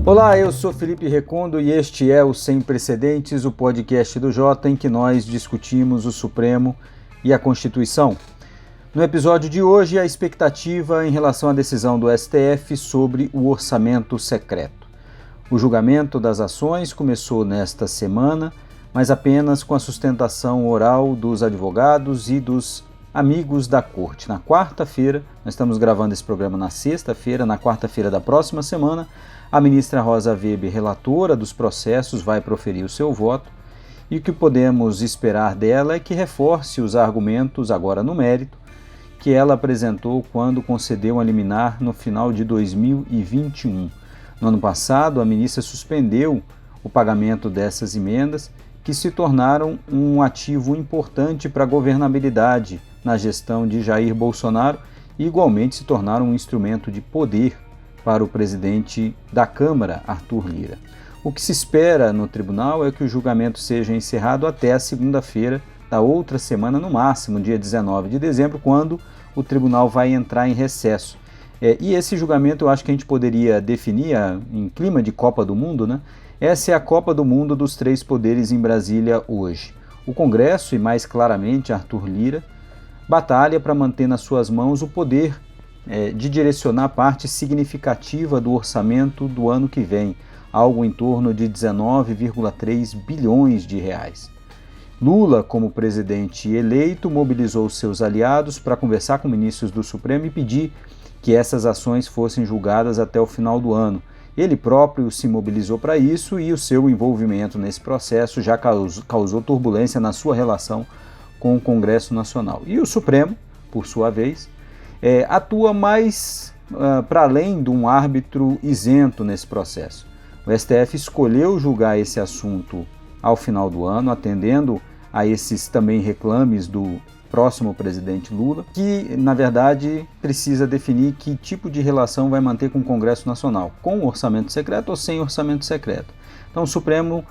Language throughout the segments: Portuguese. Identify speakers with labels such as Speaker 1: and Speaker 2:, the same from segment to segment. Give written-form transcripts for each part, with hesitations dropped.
Speaker 1: Olá, eu sou Felipe Recondo e este é o Sem Precedentes, o podcast do Jota, em que nós discutimos o Supremo e a Constituição. No episódio de hoje, a expectativa em relação à decisão do STF sobre o orçamento secreto. O julgamento das ações começou nesta semana, mas apenas com a sustentação oral dos advogados e dos amigos da corte. Na quarta-feira, nós estamos gravando esse programa na sexta-feira, na quarta-feira da próxima semana, a ministra Rosa Weber, relatora dos processos, vai proferir o seu voto, e o que podemos esperar dela é que reforce os argumentos, agora no mérito, que ela apresentou quando concedeu a liminar no final de 2021. No ano passado, a ministra suspendeu o pagamento dessas emendas, que se tornaram um ativo importante para a governabilidade na gestão de Jair Bolsonaro e igualmente se tornaram um instrumento de poder para o presidente da Câmara, Arthur Lira. O que se espera no tribunal é que o julgamento seja encerrado até a segunda-feira da outra semana, no máximo, dia 19 de dezembro, quando o tribunal vai entrar em recesso. E esse julgamento eu acho que a gente poderia definir em clima de Copa do Mundo, né? Essa é a Copa do Mundo dos três poderes em Brasília hoje. O Congresso, e mais claramente Arthur Lira, batalha para manter nas suas mãos o poder de direcionar parte significativa do orçamento do ano que vem, algo em torno de 19,3 bilhões de reais. Lula, como presidente eleito, mobilizou seus aliados para conversar com ministros do Supremo e pedir que essas ações fossem julgadas até o final do ano. Ele próprio se mobilizou para isso e o seu envolvimento nesse processo já causou turbulência na sua relação com o Congresso Nacional. E o Supremo, por sua vez, atua mais para além de um árbitro isento nesse processo. O STF escolheu julgar esse assunto ao final do ano, atendendo a esses também reclames do próximo presidente Lula, que, na verdade, precisa definir que tipo de relação vai manter com o Congresso Nacional, com orçamento secreto ou sem orçamento secreto. Então, o Supremo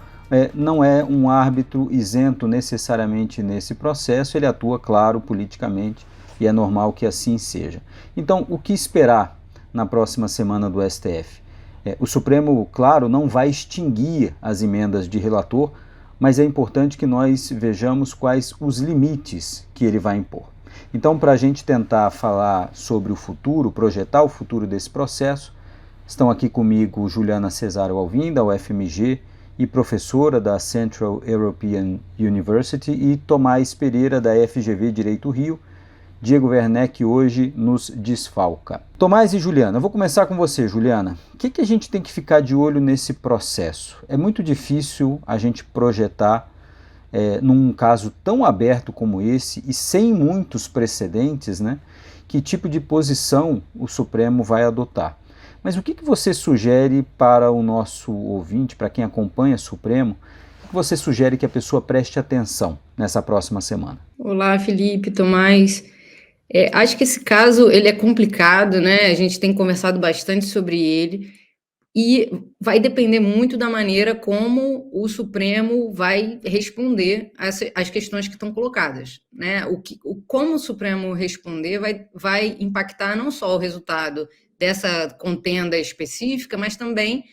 Speaker 1: não é um árbitro isento necessariamente nesse processo, ele atua, claro, politicamente, e é normal que assim seja. Então, o que esperar na próxima semana do STF? O Supremo, claro, não vai extinguir as emendas de relator, mas é importante que nós vejamos quais os limites que ele vai impor. Então, para a gente tentar falar sobre o futuro, projetar o futuro desse processo, estão aqui comigo Juliana Cesário Alvim, da UFMG, e professora da Central European University, e Tomás Pereira, da FGV Direito Rio. Diego Werneck hoje nos desfalca. Tomás e Juliana, eu vou começar com você, Juliana. O que a gente tem que ficar de olho nesse processo? É muito difícil a gente projetar, num caso tão aberto como esse e sem muitos precedentes, né, que tipo de posição o Supremo vai adotar. Mas o que você sugere para o nosso ouvinte, para quem acompanha o Supremo, o que você sugere que a pessoa preste atenção nessa próxima semana?
Speaker 2: Olá, Felipe, Tomás. Acho que esse caso ele é complicado, né? A gente tem conversado bastante sobre ele e vai depender muito da maneira como o Supremo vai responder às questões que estão colocadas, né? Como o Supremo responder vai impactar não só o resultado dessa contenda específica, mas também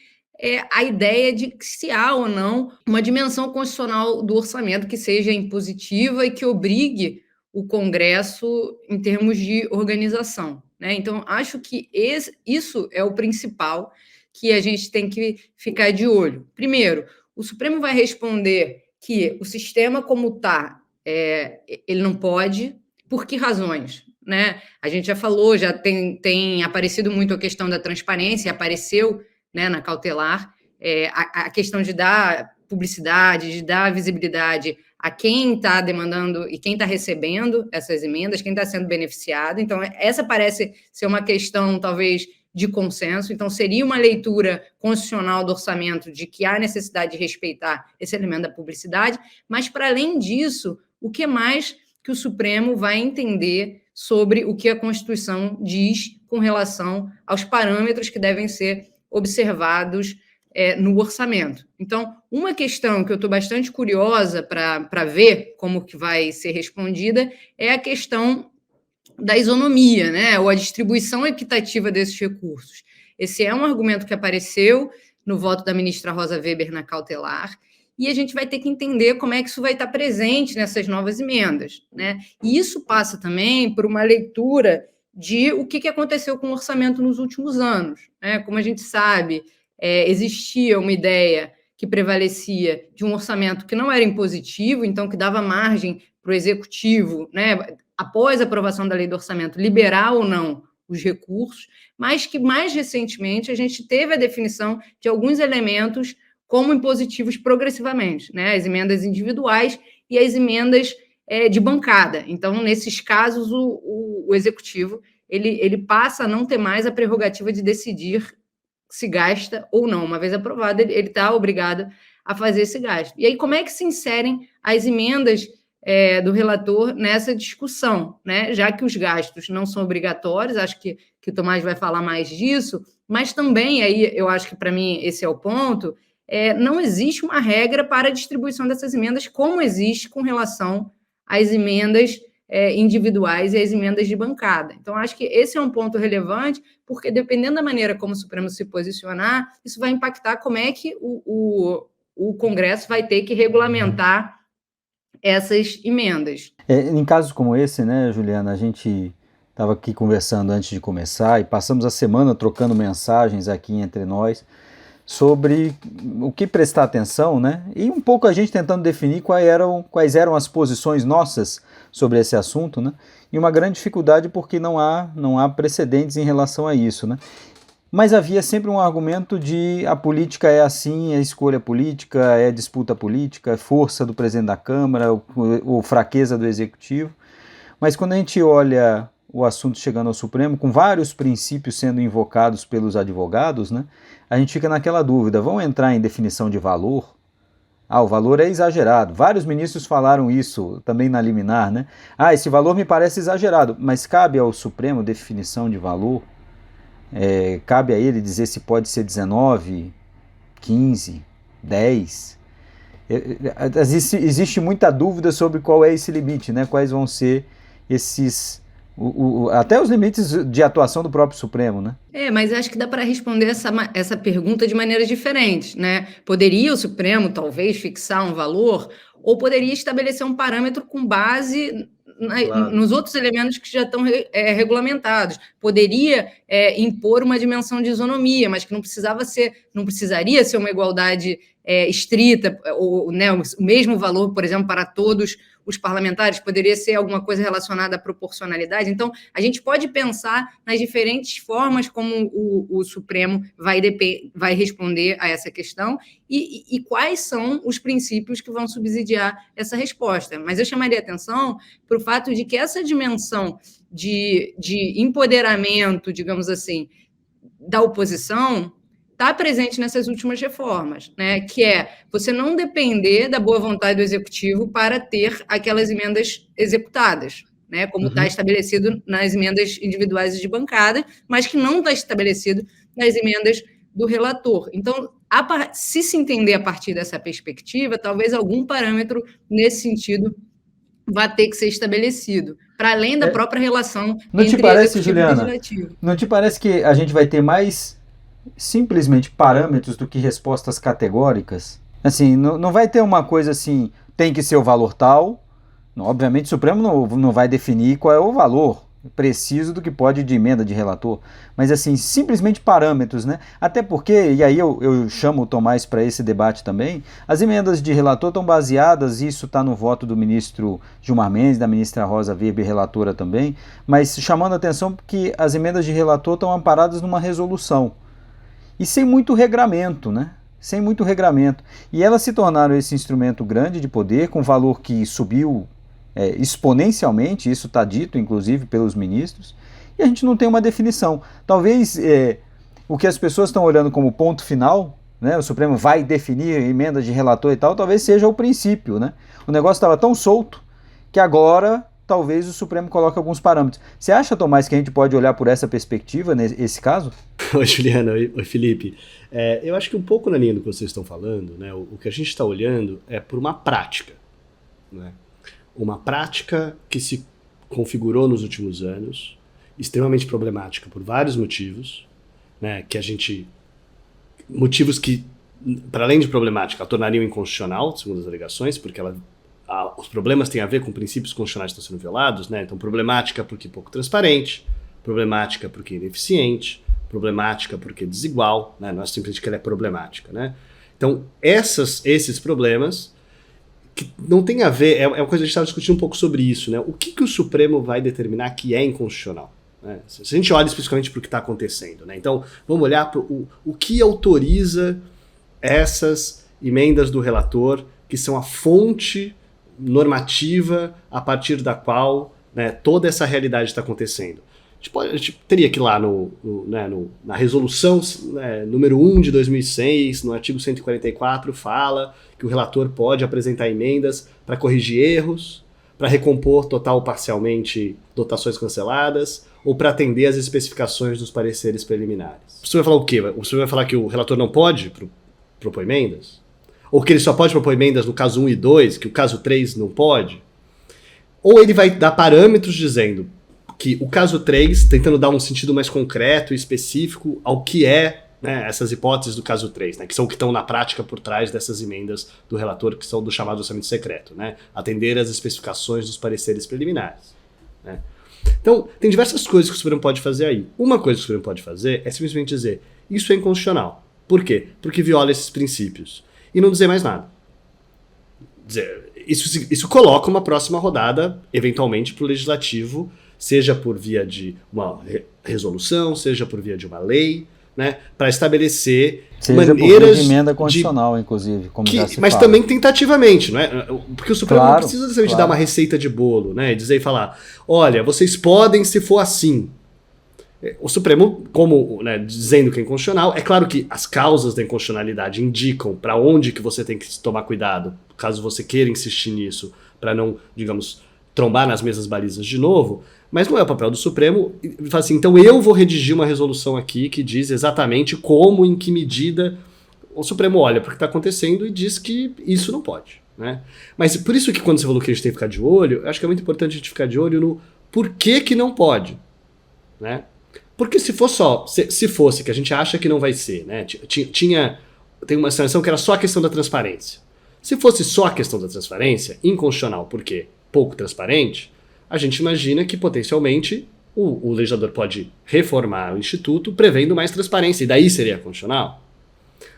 Speaker 2: a ideia de se há ou não uma dimensão constitucional do orçamento que seja impositiva e que obrigue o Congresso em termos de organização, né? Então, acho que isso é o principal que a gente tem que ficar de olho. Primeiro, o Supremo vai responder que o sistema como está, ele não pode, por que razões? Né? A gente já falou, já tem aparecido muito a questão da transparência, apareceu, né, na cautelar, a questão de dar publicidade, de dar visibilidade a quem está demandando e quem está recebendo essas emendas, quem está sendo beneficiado. Então, essa parece ser uma questão, talvez, de consenso. Então, seria uma leitura constitucional do orçamento de que há necessidade de respeitar esse elemento da publicidade, mas, para além disso, o que mais que o Supremo vai entender sobre o que a Constituição diz com relação aos parâmetros que devem ser observados no orçamento. Então, uma questão que eu estou bastante curiosa para ver como que vai ser respondida é a questão da isonomia, né, ou a distribuição equitativa desses recursos. Esse é um argumento que apareceu no voto da ministra Rosa Weber na cautelar, e a gente vai ter que entender como é que isso vai estar presente nessas novas emendas, né? E isso passa também por uma leitura de o que aconteceu com o orçamento nos últimos anos, né? Como a gente sabe, existia uma ideia que prevalecia de um orçamento que não era impositivo, então que dava margem para o executivo, né, após a aprovação da lei do orçamento, liberar ou não os recursos, mas que mais recentemente a gente teve a definição de alguns elementos como impositivos progressivamente, né, as emendas individuais e as emendas de bancada. Então, nesses casos, o executivo ele passa a não ter mais a prerrogativa de decidir se gasta ou não. Uma vez aprovado, ele está obrigado a fazer esse gasto. E aí, como é que se inserem as emendas do relator nessa discussão, né? Já que os gastos não são obrigatórios, acho que o Tomás vai falar mais disso, mas também, aí eu acho que para mim esse é o ponto, não existe uma regra para a distribuição dessas emendas, como existe com relação às emendas individuais e às emendas de bancada. Então, acho que esse é um ponto relevante, porque dependendo da maneira como o Supremo se posicionar, isso vai impactar como é que o Congresso vai ter que regulamentar essas emendas.
Speaker 1: Em casos como esse, né, Juliana, a gente estava aqui conversando antes de começar e passamos a semana trocando mensagens aqui entre nós sobre o que prestar atenção, né? E um pouco a gente tentando definir quais eram as posições nossas sobre esse assunto, né? E uma grande dificuldade porque não há precedentes em relação a isso, né? Mas havia sempre um argumento de a política é assim, é escolha política, é disputa política, é força do presidente da Câmara, ou fraqueza do Executivo. Mas quando a gente olha o assunto chegando ao Supremo, com vários princípios sendo invocados pelos advogados, né, a gente fica naquela dúvida, vão entrar em definição de valor? O valor é exagerado. Vários ministros falaram isso também na liminar, né? Esse valor me parece exagerado, mas cabe ao Supremo definição de valor? Cabe a ele dizer se pode ser 19, 15, 10? Existe muita dúvida sobre qual é esse limite, né? Quais vão ser esses... até os limites de atuação do próprio Supremo, né?
Speaker 2: Mas acho que dá para responder essa pergunta de maneiras diferentes, né? Poderia o Supremo, talvez, fixar um valor, ou poderia estabelecer um parâmetro com base nos outros elementos que já estão regulamentados. Poderia impor uma dimensão de isonomia, mas que não precisaria ser uma igualdade estrita, ou, né, o mesmo valor, por exemplo, para todos os parlamentares, poderia ser alguma coisa relacionada à proporcionalidade. Então, a gente pode pensar nas diferentes formas como o Supremo vai responder a essa questão e quais são os princípios que vão subsidiar essa resposta. Mas eu chamaria atenção para o fato de que essa dimensão de empoderamento, digamos assim, da oposição está presente nessas últimas reformas, né? Que é você não depender da boa vontade do Executivo para ter aquelas emendas executadas, né? Como está estabelecido nas emendas individuais e de bancada, mas que não está estabelecido nas emendas do relator. Então, se entender a partir dessa perspectiva, talvez algum parâmetro nesse sentido vai ter que ser estabelecido, para além da própria relação entre Executivo e Legislativo.
Speaker 1: Não te parece que a gente vai ter mais simplesmente parâmetros do que respostas categóricas? Assim, não vai ter uma coisa assim, tem que ser o valor tal. Obviamente o Supremo não vai definir qual é o valor preciso do que pode de emenda de relator, mas assim, simplesmente parâmetros, né? Até porque, e aí eu chamo o Tomás para esse debate também, as emendas de relator estão baseadas, isso está no voto do ministro Gilmar Mendes, da ministra Rosa Weber, relatora também, mas chamando a atenção que as emendas de relator estão amparadas numa resolução, e sem muito regramento, né? Sem muito regramento. E elas se tornaram esse instrumento grande de poder, com valor que subiu exponencialmente, isso está dito inclusive pelos ministros, e a gente não tem uma definição. Talvez o que as pessoas estão olhando como ponto final, né, o Supremo vai definir emenda de relator e tal, talvez seja o princípio, né? O negócio estava tão solto que agora talvez o Supremo coloque alguns parâmetros. Você acha, Tomás, que a gente pode olhar por essa perspectiva nesse caso?
Speaker 3: Oi, Juliana. Oi, Felipe. Eu acho que um pouco na linha do que vocês estão falando, né, o que a gente está olhando é por uma prática, né? Uma prática que se configurou nos últimos anos, extremamente problemática por vários motivos, né, que a gente motivos que, para além de problemática, a tornariam inconstitucional, segundo as alegações, porque os problemas têm a ver com princípios constitucionais que estão sendo violados, né? Então, problemática porque pouco transparente, problemática porque ineficiente, problemática porque desigual, né? Não é simplesmente que ela é problemática, né? Então, esses problemas que não tem a ver, é uma coisa que a gente estava discutindo um pouco sobre isso, né? O que o Supremo vai determinar que é inconstitucional? Né? Se a gente olha especificamente para o que está acontecendo, né? Então, vamos olhar para o que autoriza essas emendas do relator, que são a fonte normativa a partir da qual, né, toda essa realidade está acontecendo. A gente teria que ir lá na resolução, né, número 1 de 2006, no artigo 144, fala que o relator pode apresentar emendas para corrigir erros, para recompor total ou parcialmente dotações canceladas, ou para atender às especificações dos pareceres preliminares. O senhor vai falar o quê? O senhor vai falar que o relator não pode propor emendas? Ou que ele só pode propor emendas no caso 1 e 2, que o caso 3 não pode? Ou ele vai dar parâmetros dizendo que o caso 3, tentando dar um sentido mais concreto e específico ao que é, né, essas hipóteses do caso 3, né, que são o que estão na prática por trás dessas emendas do relator, que são do chamado orçamento secreto, né, atender às especificações dos pareceres preliminares. Né. Então, tem diversas coisas que o Supremo pode fazer aí. Uma coisa que o Supremo pode fazer é simplesmente dizer, isso é inconstitucional. Por quê? Porque viola esses princípios. E não dizer mais nada. Isso coloca uma próxima rodada, eventualmente, para o Legislativo, seja por via de uma resolução, seja por via de uma lei, né, para estabelecer maneiras
Speaker 1: de emenda constitucional, inclusive, como já se
Speaker 3: mas
Speaker 1: fala.
Speaker 3: Também tentativamente, não é? Porque o Supremo não precisa necessariamente dar uma
Speaker 1: claro.
Speaker 3: receita de bolo, né, e dizer e falar, olha, vocês podem se for assim. O Supremo, como, né, dizendo que é inconstitucional, é claro que as causas da inconstitucionalidade indicam para onde que você tem que tomar cuidado, caso você queira insistir nisso, para não, digamos, trombar nas mesmas balizas de novo, mas não é o papel do Supremo falar assim, então eu vou redigir uma resolução aqui que diz exatamente como, em que medida o Supremo olha para o que está acontecendo e diz que isso não pode. Né? Mas por isso que quando você falou que a gente tem que ficar de olho, eu acho que é muito importante a gente ficar de olho no porquê que não pode. Né? Porque se fosse, que a gente acha que não vai ser, né? Tem uma situação que era só a questão da transparência. Se fosse só a questão da transparência, inconstitucional, por quê? Pouco transparente, a gente imagina que potencialmente o legislador pode reformar o Instituto prevendo mais transparência, e daí seria constitucional.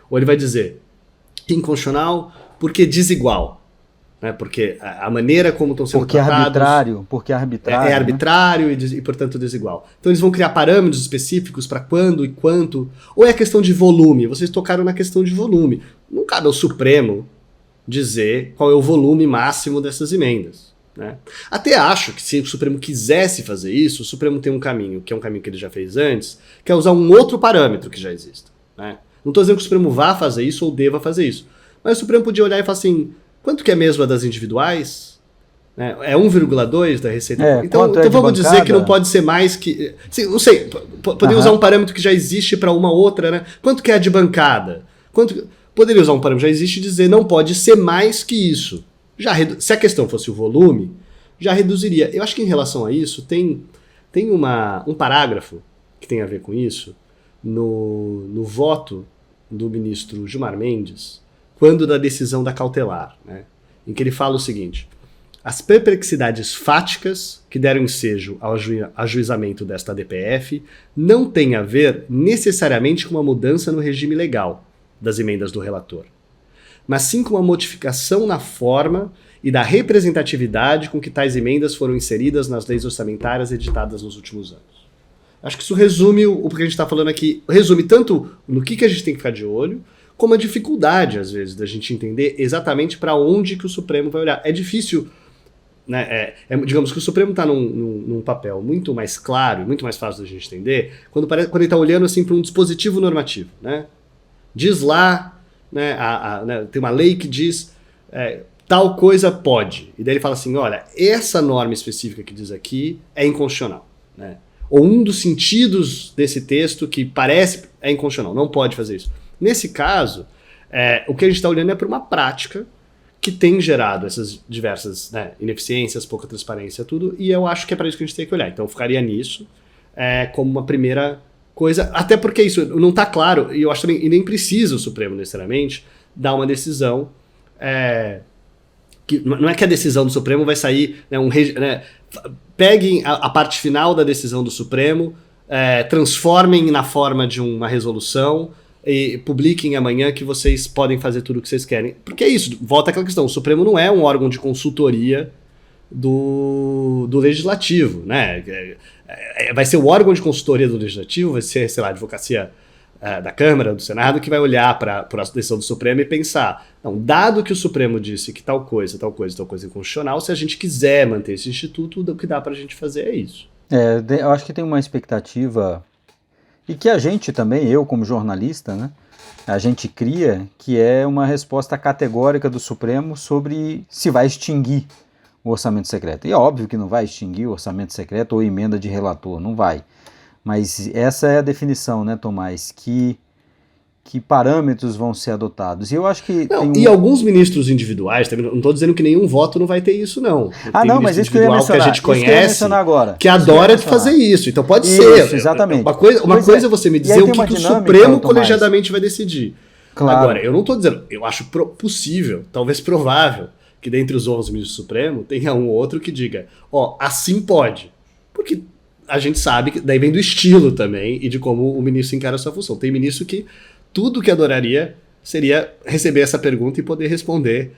Speaker 3: Ou ele vai dizer inconstitucional porque desigual, né? Porque a maneira como estão sendo tratados...
Speaker 1: Porque é arbitrário.
Speaker 3: É arbitrário, né? e, portanto, desigual. Então eles vão criar parâmetros específicos para quando e quanto. Ou é a questão de volume. Vocês tocaram na questão de volume. Não cabe ao Supremo dizer qual é o volume máximo dessas emendas. Né? Até acho que se o Supremo quisesse fazer isso, o Supremo tem um caminho, que é um caminho que ele já fez antes, que é usar um outro parâmetro que já existe. Né? Não estou dizendo que o Supremo vá fazer isso ou deva fazer isso, mas o Supremo podia olhar e falar assim, quanto que é mesmo a das individuais? Né? É 1,2 da receita? Então vamos dizer que não pode ser mais que... Não sei, poderia usar um parâmetro que já existe para uma outra, né? Quanto que é a de bancada? Poderia usar um parâmetro que já existe e dizer não pode ser mais que isso. Se a questão fosse o volume, já reduziria. Eu acho que em relação a isso, tem um parágrafo que tem a ver com isso, no voto do ministro Gilmar Mendes, quando da decisão da cautelar, né, em que ele fala o seguinte, as perplexidades fáticas que deram ensejo ao ajuizamento desta ADPF não têm a ver necessariamente com uma mudança no regime legal das emendas do relator, mas sim com uma modificação na forma e da representatividade com que tais emendas foram inseridas nas leis orçamentárias editadas nos últimos anos. Acho que isso resume o que a gente está falando aqui, resume tanto no que a gente tem que ficar de olho, como a dificuldade, às vezes, da gente entender exatamente para onde que o Supremo vai olhar. É difícil, né? Digamos que o Supremo está num papel muito mais claro, muito mais fácil da gente entender, quando ele está olhando assim, para um dispositivo normativo. Né? Diz lá, né, tem uma lei que diz tal coisa pode. E daí ele fala assim, olha, essa norma específica que diz aqui é inconstitucional. Né? Ou um dos sentidos desse texto que parece é inconstitucional, não pode fazer isso. Nesse caso, o que a gente está olhando é para uma prática que tem gerado essas diversas, né, ineficiências, pouca transparência, tudo, e eu acho que é para isso que a gente tem que olhar. Então eu ficaria nisso como uma primeira coisa, até porque isso não está claro, e eu acho também, e nem precisa o Supremo necessariamente dar uma decisão, que não é que a decisão do Supremo vai sair, peguem a parte final da decisão do Supremo, transformem na forma de uma resolução e publiquem amanhã que vocês podem fazer tudo o que vocês querem. Porque é isso, volta àquela questão, o Supremo não é um órgão de consultoria do Legislativo, né? Vai ser o órgão de consultoria do Legislativo, vai ser, sei lá, a advocacia da Câmara, do Senado, que vai olhar para a decisão do Supremo e pensar, não, dado que o Supremo disse que tal coisa é inconstitucional, se a gente quiser manter esse instituto, o que dá para a gente fazer é isso.
Speaker 1: Eu acho que tem uma expectativa, e que a gente também, eu como jornalista, né, a gente cria, que é uma resposta categórica do Supremo sobre se vai extinguir o orçamento secreto. E é óbvio que não vai extinguir o orçamento secreto ou emenda de relator, não vai. Mas essa é a definição, né, Tomás? Que parâmetros vão ser adotados? E eu acho que
Speaker 3: e alguns ministros individuais, também, não estou dizendo que nenhum voto não vai ter isso, não.
Speaker 1: Tem
Speaker 3: mas
Speaker 1: isso que eu ia mencionar,
Speaker 3: que a gente conhece,
Speaker 1: agora.
Speaker 3: que adora fazer isso. Então pode ser.
Speaker 1: Exatamente.
Speaker 3: Uma coisa é você me dizer o que o Supremo colegiadamente vai decidir.
Speaker 1: Claro.
Speaker 3: Agora, eu não estou dizendo, eu acho possível, talvez provável, que dentre os 11 ministros do Supremo tenha um ou outro que diga, assim pode. Porque a gente sabe que daí vem do estilo também e de como o ministro encara a sua função. Tem ministro que tudo que adoraria seria receber essa pergunta e poder responder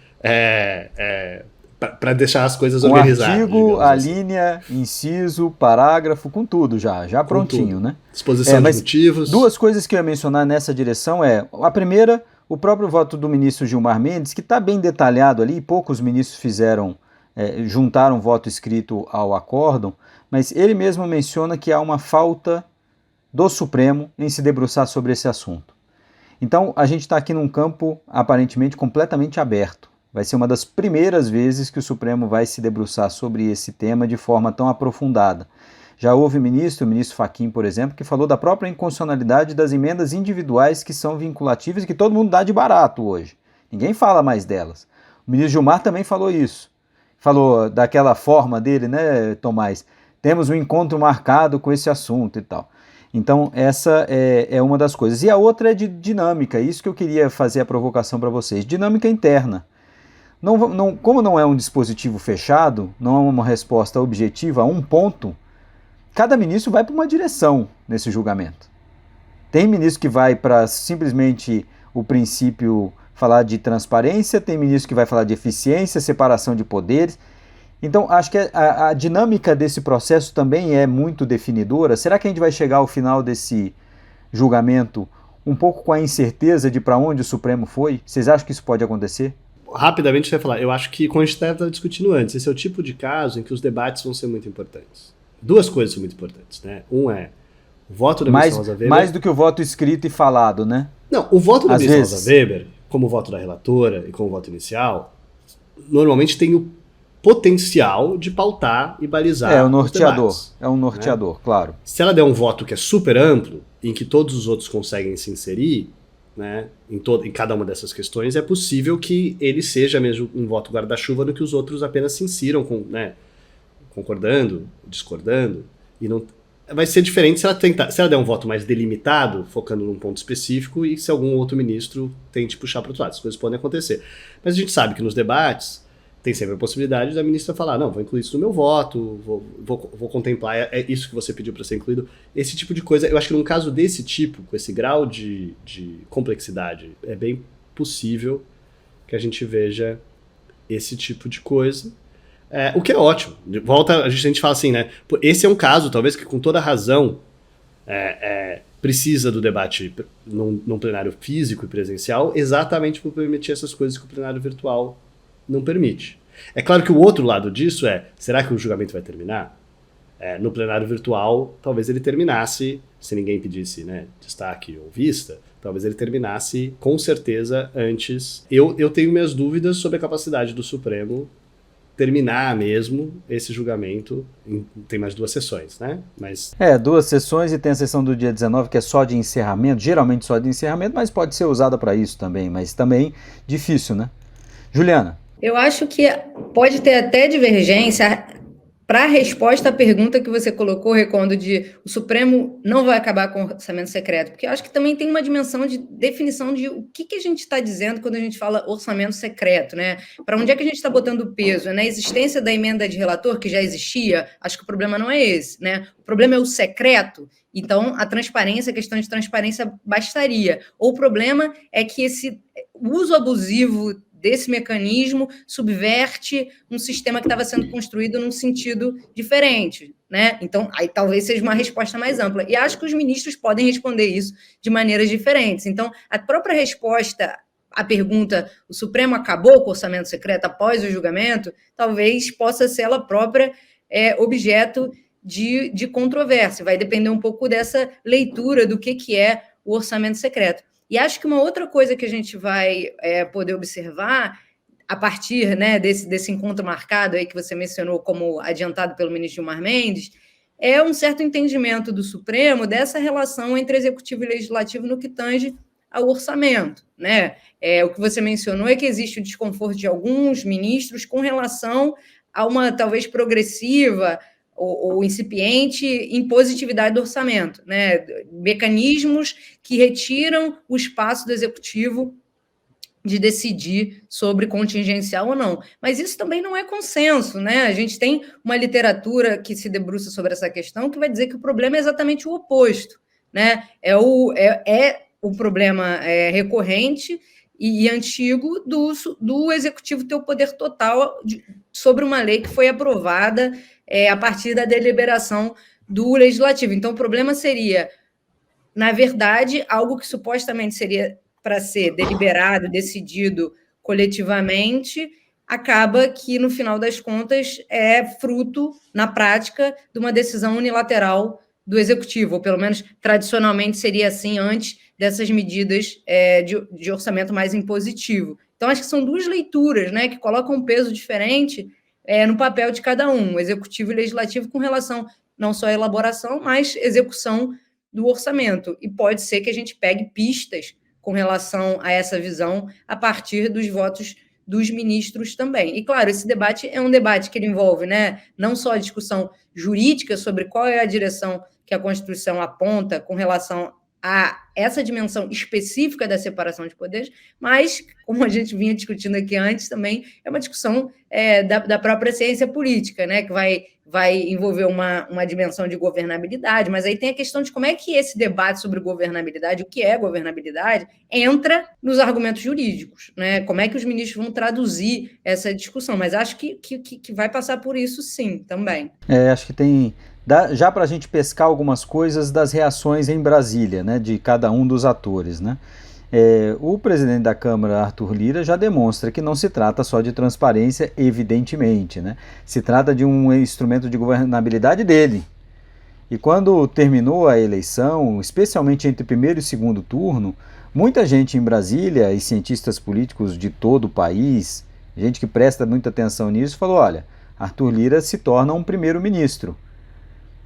Speaker 3: para deixar as coisas organizadas.
Speaker 1: Artigo, a linha, inciso, parágrafo, com tudo já prontinho, tudo. Né?
Speaker 3: Exposição de motivos.
Speaker 1: Duas coisas que eu ia mencionar nessa direção a primeira, o próprio voto do ministro Gilmar Mendes, que está bem detalhado ali, poucos ministros juntaram voto escrito ao acórdão, mas ele mesmo menciona que há uma falta do Supremo em se debruçar sobre esse assunto. Então, a gente está aqui num campo aparentemente completamente aberto. Vai ser uma das primeiras vezes que o Supremo vai se debruçar sobre esse tema de forma tão aprofundada. Já houve o ministro Fachin, por exemplo, que falou da própria inconstitucionalidade das emendas individuais que são vinculativas e que todo mundo dá de barato hoje. Ninguém fala mais delas. O ministro Gilmar também falou isso. Falou daquela forma dele, né, Tomás? Temos um encontro marcado com esse assunto e tal. Então, essa é uma das coisas. E a outra é de dinâmica, isso que eu queria fazer a provocação para vocês. Dinâmica interna. Como não é um dispositivo fechado, não é uma resposta objetiva a um ponto, cada ministro vai para uma direção nesse julgamento. Tem ministro que vai para simplesmente o princípio falar de transparência, tem ministro que vai falar de eficiência, separação de poderes. Então, acho que a dinâmica desse processo também é muito definidora. Será que a gente vai chegar ao final desse julgamento um pouco com a incerteza de para onde o Supremo foi? Vocês acham que isso pode acontecer?
Speaker 3: Rapidamente, você vai falar. Eu acho que, como a gente estava discutindo antes, esse é o tipo de caso em que os debates vão ser muito importantes. Duas coisas são muito importantes, né? Um é o voto da ministra Rosa Weber...
Speaker 1: Mais do que o voto escrito e falado, né?
Speaker 3: Não, o voto da ministra Rosa Weber, como o voto da relatora e como o voto inicial, normalmente tem o potencial de pautar e balizar
Speaker 1: o norteador.
Speaker 3: Debates,
Speaker 1: é um norteador, né? Claro.
Speaker 3: Se ela der um voto que é super amplo, em que todos os outros conseguem se inserir, né, em cada uma dessas questões, é possível que ele seja mesmo um voto guarda-chuva no que os outros apenas se insiram, concordando, discordando, e não... Vai ser diferente se ela der um voto mais delimitado, focando num ponto específico, e se algum outro ministro tente puxar para outro lado. As coisas podem acontecer. Mas a gente sabe que nos debates tem sempre a possibilidade da ministra falar, não, vou incluir isso no meu voto, vou contemplar, é isso que você pediu para ser incluído. Esse tipo de coisa, eu acho que num caso desse tipo, com esse grau de complexidade, é bem possível que a gente veja esse tipo de coisa. O que é ótimo. A gente fala assim, né? Esse é um caso, talvez, que com toda razão precisa do debate num plenário físico e presencial, exatamente por permitir essas coisas que o plenário virtual não permite. É claro que o outro lado disso será que o julgamento vai terminar? No plenário virtual, talvez ele terminasse, se ninguém pedisse, né, destaque ou vista, talvez ele terminasse com certeza antes. Eu tenho minhas dúvidas sobre a capacidade do Supremo terminar mesmo esse julgamento. Tem mais 2 sessões, né?
Speaker 1: 2 sessões, e tem a sessão do dia 19 que é só de encerramento, geralmente só de encerramento, mas pode ser usada para isso também, mas também difícil, né? Juliana?
Speaker 2: Eu acho que pode ter até divergência para a resposta à pergunta que você colocou, Recondo, de o Supremo não vai acabar com o orçamento secreto, porque eu acho que também tem uma dimensão de definição de o que a gente está dizendo quando a gente fala orçamento secreto, né? Para onde é que a gente está botando o peso? É na existência da emenda de relator, que já existia? Acho que o problema não é esse, né? O problema é o secreto. Então, a transparência, a questão de transparência bastaria. Ou o problema é que esse uso abusivo desse mecanismo subverte um sistema que estava sendo construído num sentido diferente, né? Então, aí talvez seja uma resposta mais ampla. E acho que os ministros podem responder isso de maneiras diferentes. Então, a própria resposta à pergunta, o Supremo acabou com o orçamento secreto após o julgamento, talvez possa ser ela própria objeto de controvérsia. Vai depender um pouco dessa leitura do que é o orçamento secreto. E acho que uma outra coisa que a gente vai poder observar a partir, né, desse encontro marcado aí que você mencionou como adiantado pelo ministro Gilmar Mendes, é um certo entendimento do Supremo dessa relação entre executivo e legislativo no que tange ao orçamento, né? O que você mencionou é que existe o desconforto de alguns ministros com relação a uma talvez progressiva ou incipiente impositividade do orçamento, né? Mecanismos que retiram o espaço do executivo de decidir sobre contingencial ou não. Mas isso também não é consenso, né? A gente tem uma literatura que se debruça sobre essa questão que vai dizer que o problema é exatamente o oposto, né? É o problema recorrente e antigo do executivo ter o poder total sobre uma lei que foi aprovada a partir da deliberação do legislativo. Então, o problema seria, na verdade, algo que supostamente seria para ser deliberado, decidido coletivamente, acaba que, no final das contas, é fruto, na prática, de uma decisão unilateral do executivo, ou pelo menos tradicionalmente seria assim antes dessas medidas de orçamento mais impositivo. Então, acho que são duas leituras, né, que colocam um peso diferente no papel de cada um, o executivo e o legislativo, com relação não só à elaboração, mas execução do orçamento. E pode ser que a gente pegue pistas com relação a essa visão a partir dos votos dos ministros também. E, claro, esse debate é um debate que ele envolve, né, não só a discussão jurídica sobre qual é a direção que a Constituição aponta com relação a essa dimensão específica da separação de poderes, mas, como a gente vinha discutindo aqui antes, também é uma discussão da própria ciência política, né, que vai envolver uma dimensão de governabilidade, mas aí tem a questão de como é que esse debate sobre governabilidade, o que é governabilidade, entra nos argumentos jurídicos, né? Como é que os ministros vão traduzir essa discussão, mas acho que vai passar por isso sim, também.
Speaker 1: Acho que tem... já para a gente pescar algumas coisas das reações em Brasília, né, de cada um dos atores, né? O presidente da Câmara, Arthur Lira, já demonstra que não se trata só de transparência, evidentemente, né? Se trata de um instrumento de governabilidade dele. E quando terminou a eleição, especialmente entre o primeiro e segundo turno, muita gente em Brasília e cientistas políticos de todo o país, gente que presta muita atenção nisso, falou: olha, Arthur Lira se torna um primeiro-ministro.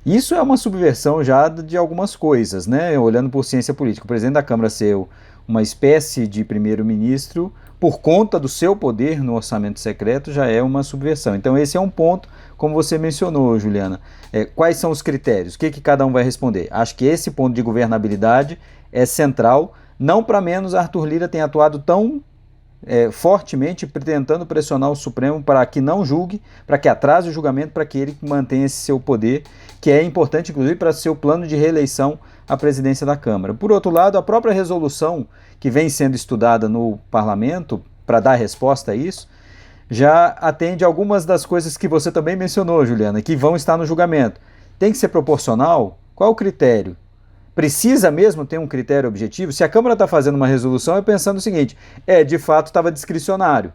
Speaker 1: Isso é uma subversão já de algumas coisas, né? Olhando por ciência política. O presidente da Câmara ser uma espécie de primeiro-ministro por conta do seu poder no orçamento secreto já é uma subversão. Então esse é um ponto, como você mencionou, Juliana. Quais são os critérios? O que cada um vai responder? Acho que esse ponto de governabilidade é central. Não para menos, Arthur Lira tem atuado tão fortemente tentando pressionar o Supremo para que não julgue, para que atrase o julgamento, para que ele mantenha esse seu poder, que é importante, inclusive, para seu plano de reeleição à presidência da Câmara. Por outro lado, a própria resolução que vem sendo estudada no Parlamento, para dar resposta a isso, já atende algumas das coisas que você também mencionou, Juliana, que vão estar no julgamento. Tem que ser proporcional? Qual o critério? Precisa mesmo ter um critério objetivo? Se a Câmara está fazendo uma resolução, é pensando o seguinte: de fato estava discricionário.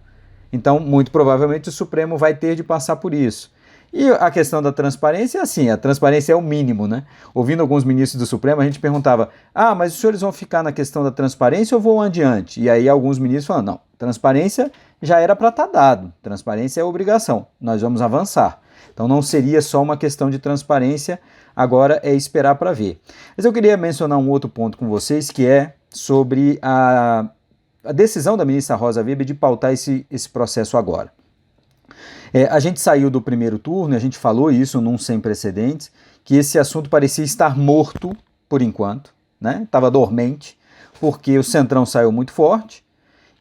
Speaker 1: Então, muito provavelmente, o Supremo vai ter de passar por isso. E a questão da transparência é assim, a transparência é o mínimo, né? Ouvindo alguns ministros do Supremo, a gente perguntava: mas os senhores vão ficar na questão da transparência ou vão adiante? E aí alguns ministros falam: não, transparência já era para estar dado, transparência é obrigação, nós vamos avançar. Então não seria só uma questão de transparência, agora é esperar para ver. Mas eu queria mencionar um outro ponto com vocês, que é sobre a decisão da ministra Rosa Weber de pautar esse processo agora. A gente saiu do primeiro turno, a gente falou isso num Sem Precedentes, que esse assunto parecia estar morto por enquanto, né? Estava dormente, porque o Centrão saiu muito forte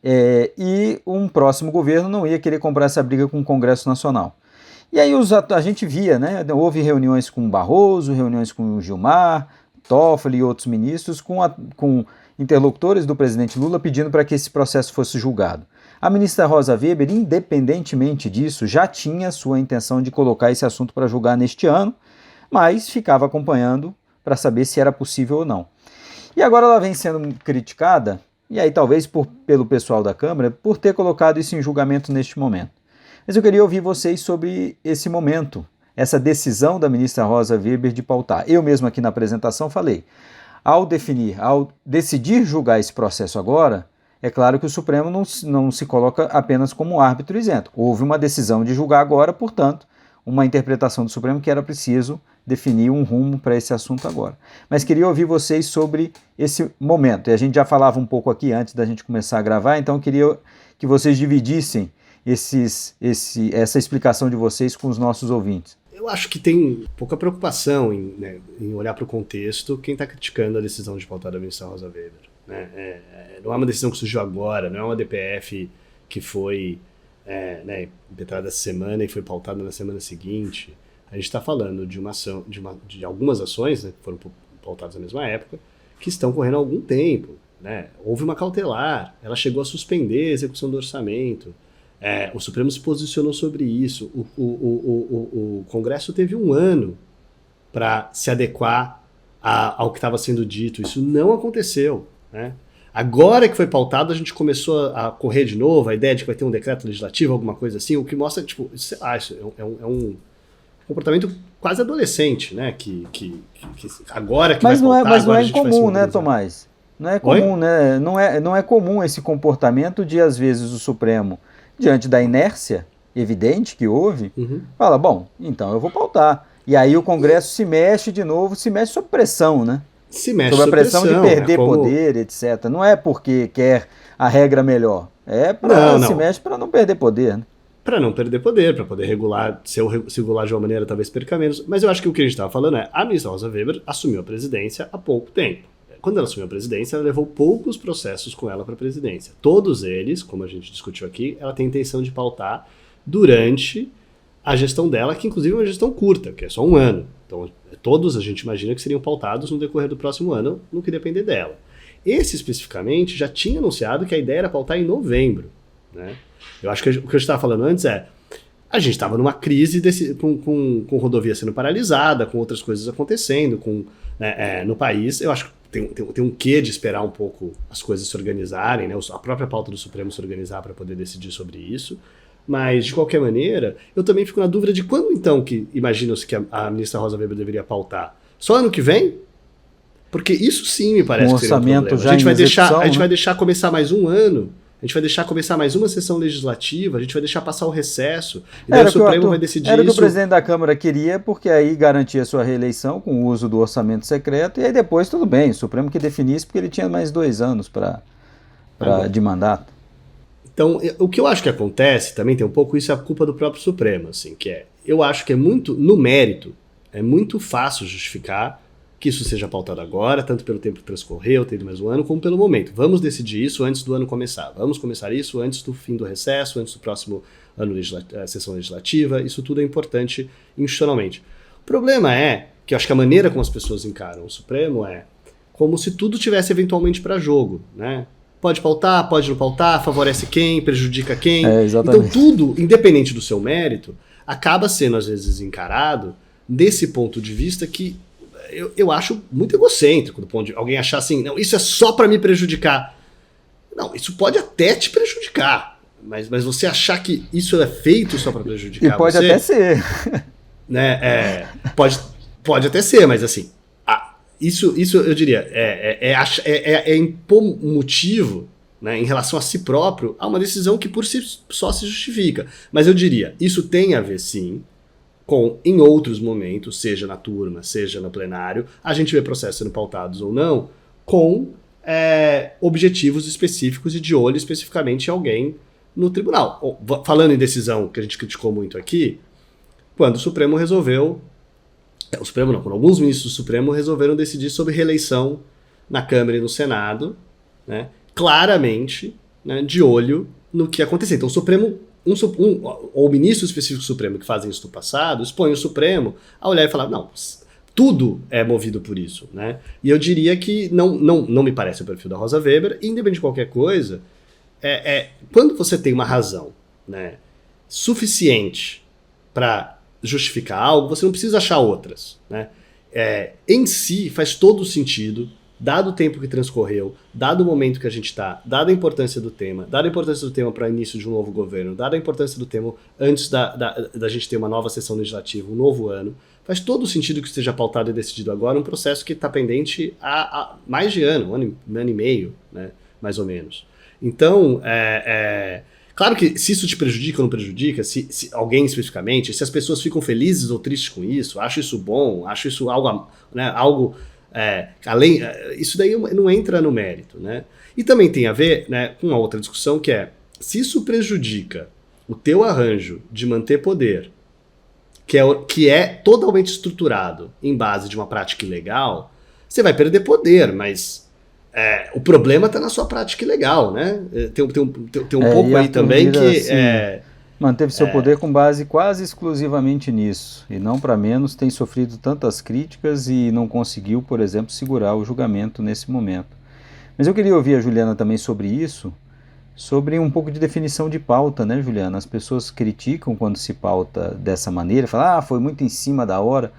Speaker 1: e um próximo governo não ia querer comprar essa briga com o Congresso Nacional. E aí a gente via, né? Houve reuniões com Barroso, reuniões com Gilmar, Toffoli e outros ministros, com interlocutores do presidente Lula pedindo para que esse processo fosse julgado. A ministra Rosa Weber, independentemente disso, já tinha sua intenção de colocar esse assunto para julgar neste ano, mas ficava acompanhando para saber se era possível ou não. E agora ela vem sendo criticada, e aí talvez pelo pessoal da Câmara, por ter colocado isso em julgamento neste momento. Mas eu queria ouvir vocês sobre esse momento, essa decisão da ministra Rosa Weber de pautar. Eu mesmo aqui na apresentação falei, ao decidir julgar esse processo agora, é claro que o Supremo não se coloca apenas como árbitro isento. Houve uma decisão de julgar agora, portanto, uma interpretação do Supremo que era preciso definir um rumo para esse assunto agora. Mas queria ouvir vocês sobre esse momento. E a gente já falava um pouco aqui antes da gente começar a gravar, então eu queria que vocês dividissem essa explicação de vocês com os nossos ouvintes.
Speaker 3: Eu acho que tem pouca preocupação em olhar para o contexto quem está criticando a decisão de pautar da ministra Rosa Weber. Né? Não é uma decisão que surgiu agora, não é uma DPF que foi impetrada essa semana e foi pautada na semana seguinte. A gente está falando de uma ação, de algumas ações, né, que foram pautadas na mesma época, que estão correndo há algum tempo. Né? Houve uma cautelar, ela chegou a suspender a execução do orçamento. O Supremo se posicionou sobre isso. O Congresso teve um ano para se adequar ao que estava sendo dito. Isso não aconteceu. Né? Agora que foi pautado, a gente começou a correr de novo, a ideia de que vai ter um decreto legislativo, alguma coisa assim, o que mostra, tipo, isso é um comportamento quase adolescente, né? Que agora que
Speaker 1: mas
Speaker 3: vai pautar,
Speaker 1: mas não é
Speaker 3: agora
Speaker 1: incomum, né, Tomás? Não é comum, né? Não é comum esse comportamento de, às vezes, o Supremo, diante da inércia evidente que houve, fala, bom, então eu vou pautar. E aí o Congresso se mexe de novo, se mexe sob pressão, né?
Speaker 3: Se mexe
Speaker 1: sob a pressão de perder
Speaker 3: como...
Speaker 1: poder, etc. Não é porque quer a regra melhor, se mexe para não perder poder, né?
Speaker 3: Para não perder poder, para poder regular, se regular de uma maneira talvez perca menos. Mas eu acho que o que a gente estava falando a ministra Rosa Weber assumiu a presidência há pouco tempo. Quando ela assumiu a presidência, ela levou poucos processos com ela para a presidência. Todos eles, como a gente discutiu aqui, ela tem intenção de pautar durante a gestão dela, que inclusive é uma gestão curta, que é só um ano. Então, todos a gente imagina que seriam pautados no decorrer do próximo ano, no que depender dela. Esse, especificamente, já tinha anunciado que a ideia era pautar em novembro. Né? Eu acho que o que eu estava falando antes a gente estava numa crise com rodovia sendo paralisada, com outras coisas acontecendo no país. Eu acho que tem um quê de esperar um pouco as coisas se organizarem, né? A própria pauta do Supremo se organizar para poder decidir sobre isso. Mas, de qualquer maneira, eu também fico na dúvida de quando, então, que imagina-se que a ministra Rosa Weber deveria pautar? Só ano que vem? Porque isso sim me parece que seria um problema.
Speaker 1: Já
Speaker 3: a gente vai deixar começar mais um ano, a gente vai deixar começar mais uma sessão legislativa, a gente vai deixar passar o recesso, e daí o Supremo vai decidir isso.
Speaker 1: Era o que o presidente da Câmara queria, porque aí garantia sua reeleição com o uso do orçamento secreto, e aí depois tudo bem, o Supremo que definisse, porque ele tinha mais 2 anos de mandato.
Speaker 3: Então, o que eu acho que acontece, também tem um pouco isso, é a culpa do próprio Supremo, assim, eu acho que é muito, no mérito, é muito fácil justificar que isso seja pautado agora, tanto pelo tempo que transcorreu, tem mais um ano, como pelo momento. Vamos decidir isso antes do ano começar. Vamos começar isso antes do fim do recesso, antes do próximo ano sessão legislativa. Isso tudo é importante institucionalmente. O problema é que eu acho que a maneira como as pessoas encaram o Supremo é como se tudo tivesse eventualmente para jogo, né? Pode pautar, pode não pautar, favorece quem, prejudica quem. Então tudo, independente do seu mérito, acaba sendo às vezes encarado desse ponto de vista que eu acho muito egocêntrico, do ponto de alguém achar assim, não, isso é só para me prejudicar. Não, isso pode até te prejudicar, mas você achar que isso é feito só para prejudicar
Speaker 1: e pode
Speaker 3: você,
Speaker 1: até ser.
Speaker 3: Né, pode até ser, mas assim, isso eu diria, é impor um motivo, né, em relação a si próprio, a uma decisão que por si só se justifica. Mas eu diria, isso tem a ver sim, em outros momentos, seja na turma, seja no plenário, a gente vê processos sendo pautados ou não, com objetivos específicos e de olho especificamente em alguém no tribunal. Falando em decisão que a gente criticou muito aqui, quando o Supremo resolveu, o Supremo não, quando alguns ministros do Supremo resolveram decidir sobre reeleição na Câmara e no Senado, né, claramente, né, de olho no que acontecia. Então o Supremo, ou ministros específicos do Supremo que fazem isso no passado, expõem o Supremo a olhar e falar, não, tudo é movido por isso, né? E eu diria que não me parece o perfil da Rosa Weber, e independente de qualquer coisa, quando você tem uma razão, né, suficiente para justificar algo, você não precisa achar outras, né? Em si faz todo o sentido, dado o tempo que transcorreu, dado o momento que a gente está, dada a importância do tema, dada a importância do tema para o início de um novo governo, dada a importância do tema antes da gente ter uma nova sessão legislativa, um novo ano, faz todo o sentido que esteja pautado e decidido agora um processo que está pendente há mais de um ano e meio, né, mais ou menos. Então, claro que se isso te prejudica ou não prejudica, se alguém especificamente, se as pessoas ficam felizes ou tristes com isso, acho isso bom, acho isso algo, né, além, isso daí não entra no mérito, né? E também tem a ver, né, com uma outra discussão que é, se isso prejudica o teu arranjo de manter poder, que é totalmente estruturado em base de uma prática ilegal, você vai perder poder, mas o problema está na sua prática ilegal, né? Tem um pouco aí também que...
Speaker 1: Assim, manteve seu poder com base quase exclusivamente nisso, e não para menos tem sofrido tantas críticas e não conseguiu, por exemplo, segurar o julgamento nesse momento. Mas eu queria ouvir a Juliana também sobre isso, sobre um pouco de definição de pauta, né, Juliana? As pessoas criticam quando se pauta dessa maneira, falam, foi muito em cima da hora,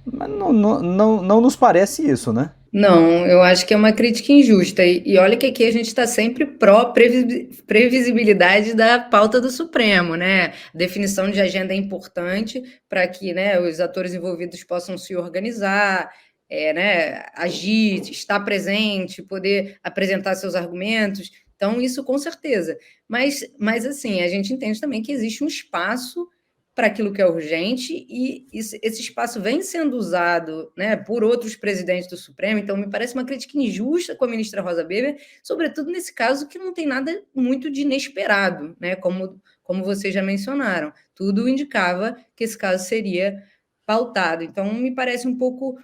Speaker 1: mas não nos parece isso, né?
Speaker 2: Não, eu acho que é uma crítica injusta. E olha que aqui a gente está sempre pró-previsibilidade da pauta do Supremo, né? Definição de agenda é importante para que, né, os atores envolvidos possam se organizar, né, agir, estar presente, poder apresentar seus argumentos. Então, isso com certeza. Mas assim, a gente entende também que existe um espaço para aquilo que é urgente, e esse espaço vem sendo usado, né, por outros presidentes do Supremo, então me parece uma crítica injusta com a ministra Rosa Weber, sobretudo nesse caso que não tem nada muito de inesperado, né, como vocês já mencionaram. Tudo indicava que esse caso seria pautado, então me parece um pouco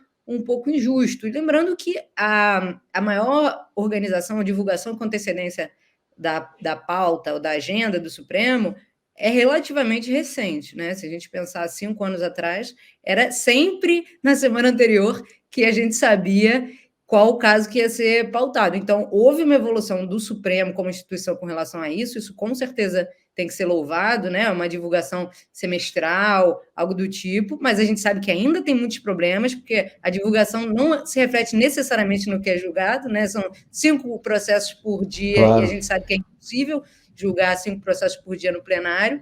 Speaker 2: injusto. E lembrando que a maior organização, a divulgação com antecedência da pauta ou da agenda do Supremo é relativamente recente, né? Se a gente pensar 5 anos atrás, era sempre na semana anterior que a gente sabia qual o caso que ia ser pautado. Então, houve uma evolução do Supremo como instituição com relação a isso com certeza tem que ser louvado, né? Uma divulgação semestral, algo do tipo, mas a gente sabe que ainda tem muitos problemas, porque a divulgação não se reflete necessariamente no que é julgado, né? São 5 processos por dia, claro. E a gente sabe que é impossível julgar 5 processos por dia no plenário.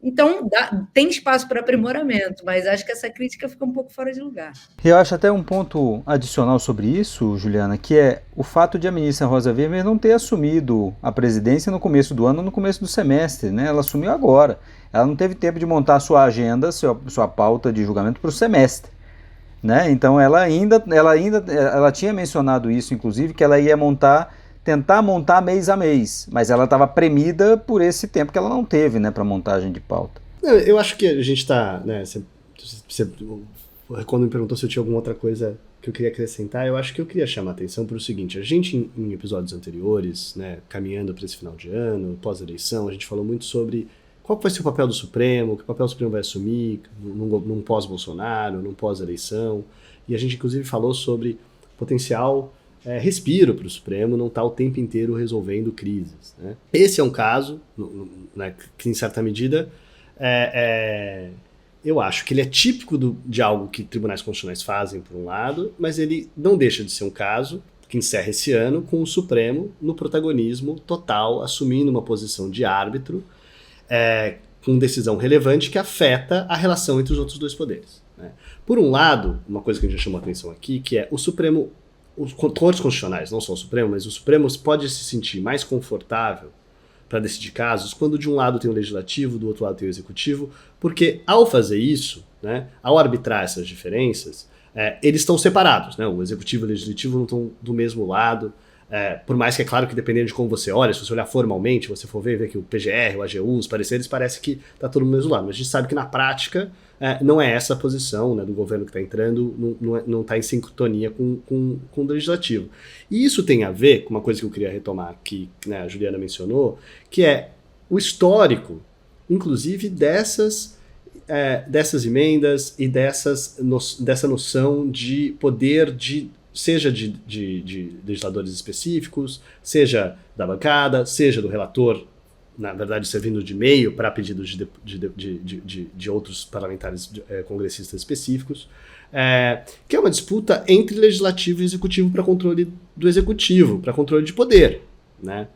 Speaker 2: Então, tem espaço para aprimoramento, mas acho que essa crítica fica um pouco fora de lugar.
Speaker 1: Eu acho até um ponto adicional sobre isso, Juliana, que é o fato de a ministra Rosa Weber não ter assumido a presidência no começo do ano, no começo do semestre, né? Ela assumiu agora. Ela não teve tempo de montar a sua agenda, sua pauta de julgamento para o semestre, né? Então, ela tinha mencionado isso, inclusive, que ela ia tentar montar mês a mês, mas ela estava premida por esse tempo que ela não teve, né, para montagem de pauta.
Speaker 3: Eu acho que a gente está, né, quando me perguntou se eu tinha alguma outra coisa que eu queria acrescentar, eu acho que eu queria chamar a atenção para o seguinte, a gente em episódios anteriores, né, caminhando para esse final de ano, pós-eleição, a gente falou muito sobre qual vai ser o papel do Supremo, que papel o Supremo vai assumir num pós-Bolsonaro, num pós-eleição, e a gente inclusive falou sobre potencial respiro para o Supremo não estar o tempo inteiro resolvendo crises, né? Esse é um caso, né, que em certa medida eu acho que ele é típico de algo que tribunais constitucionais fazem por um lado, mas ele não deixa de ser um caso que encerra esse ano com o Supremo no protagonismo total, assumindo uma posição de árbitro com decisão relevante que afeta a relação entre os outros dois poderes, né? Por um lado, uma coisa que a gente já chamou a atenção aqui, que é o Supremo, os controles constitucionais, não só o Supremo, mas o Supremo pode se sentir mais confortável para decidir casos quando de um lado tem o Legislativo, do outro lado tem o Executivo, porque ao fazer isso, né, ao arbitrar essas diferenças, eles estão separados, né? O Executivo e o Legislativo não estão do mesmo lado, Por mais que é claro que dependendo de como você olha, se você olhar formalmente, você for ver que o PGR, o AGU, os pareceres, parece que está todo mundo do mesmo lado. Mas a gente sabe que na prática não é essa a posição, né, do governo que está entrando, não está em sincronia com o legislativo. E isso tem a ver com uma coisa que eu queria retomar aqui, né, a Juliana mencionou, que é o histórico, inclusive dessas emendas e dessa noção de poder seja de legisladores específicos, seja da bancada, seja do relator, na verdade servindo de meio para pedidos de outros parlamentares congressistas específicos, que é uma disputa entre legislativo e executivo para controle do executivo, para controle de poder, né?